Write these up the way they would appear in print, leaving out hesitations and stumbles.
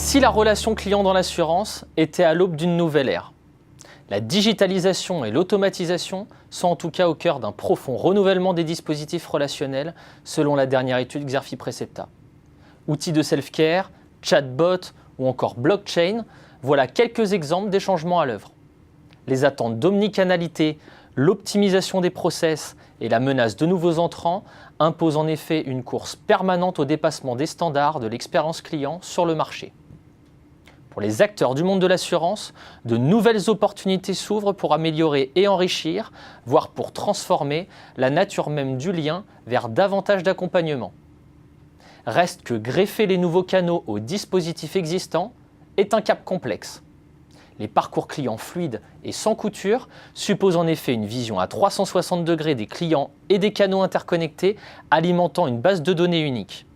si la relation client dans l'assurance était à l'aube d'une nouvelle ère? La digitalisation et l'automatisation sont en tout cas au cœur d'un profond renouvellement des dispositifs relationnels selon la dernière étude Xerfi Precepta. Outils de self-care, chatbot ou encore blockchain, voilà quelques exemples des changements à l'œuvre. Les attentes d'omnicanalité, l'optimisation des process et la menace de nouveaux entrants imposent en effet une course permanente au dépassement des standards de l'expérience client sur le marché. Pour les acteurs du monde de l'assurance, de nouvelles opportunités s'ouvrent pour améliorer et enrichir, voire pour transformer la nature même du lien vers davantage d'accompagnement. Reste que greffer les nouveaux canaux aux dispositifs existants est un cap complexe. Les parcours clients fluides et sans couture supposent en effet une vision à 360 degrés des clients et des canaux interconnectés alimentant une base de données unique.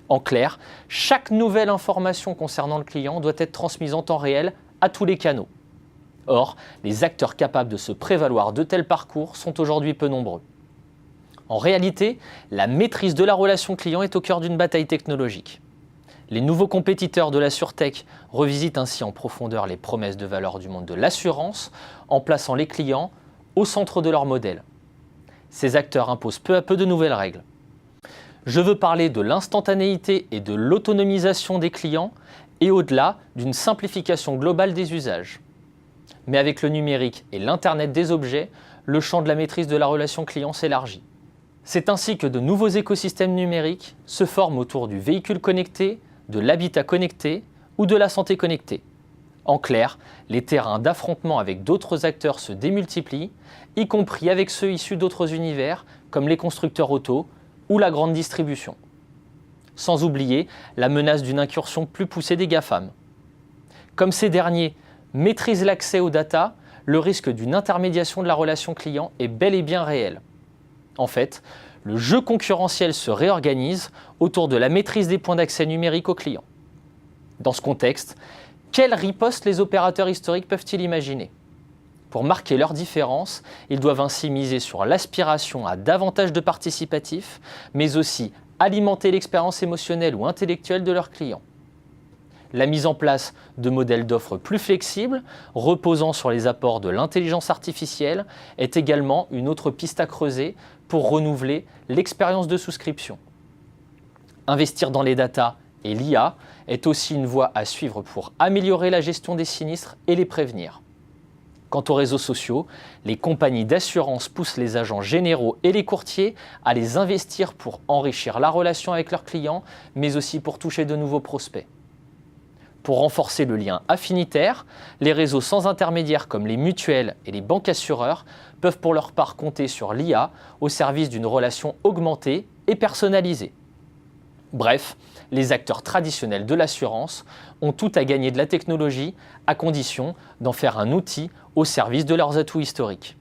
En clair, chaque nouvelle information concernant le client doit être transmise en temps réel à tous les canaux. Or, les acteurs capables de se prévaloir de tels parcours sont aujourd'hui peu nombreux. En réalité, la maîtrise de la relation client est au cœur d'une bataille technologique. Les nouveaux compétiteurs de la SurTech revisitent ainsi en profondeur les promesses de valeur du monde de l'assurance en plaçant les clients au centre de leur modèle. Ces acteurs imposent peu à peu de nouvelles règles. Je veux parler de l'instantanéité et de l'autonomisation des clients et au-delà d'une simplification globale des usages. Mais avec le numérique et l'Internet des objets, le champ de la maîtrise de la relation client s'élargit. C'est ainsi que de nouveaux écosystèmes numériques se forment autour du véhicule connecté, de l'habitat connecté ou de la santé connectée. En clair, les terrains d'affrontement avec d'autres acteurs se démultiplient, y compris avec ceux issus d'autres univers comme les constructeurs auto ou la grande distribution. Sans oublier la menace d'une incursion plus poussée des GAFAM. Comme ces derniers maîtrisent l'accès aux data, le risque d'une intermédiation de la relation client est bel et bien réel. En fait, le jeu concurrentiel se réorganise autour de la maîtrise des points d'accès numériques aux clients. Dans ce contexte, quelle riposte les opérateurs historiques peuvent-ils imaginer? Pour marquer leur différence, ils doivent ainsi miser sur l'aspiration à davantage de participatif, mais aussi alimenter l'expérience émotionnelle ou intellectuelle de leurs clients. La mise en place de modèles d'offres plus flexibles, reposant sur les apports de l'intelligence artificielle, est également une autre piste à creuser pour renouveler l'expérience de souscription. Investir dans les data et l'IA est aussi une voie à suivre pour améliorer la gestion des sinistres et les prévenir. Quant aux réseaux sociaux, les compagnies d'assurance poussent les agents généraux et les courtiers à les investir pour enrichir la relation avec leurs clients, mais aussi pour toucher de nouveaux prospects. Pour renforcer le lien affinitaire, les réseaux sans intermédiaire comme les mutuelles et les banques assureurs peuvent pour leur part compter sur l'IA au service d'une relation augmentée et personnalisée. Bref, les acteurs traditionnels de l'assurance ont tout à gagner de la technologie à condition d'en faire un outil au service de leurs atouts historiques.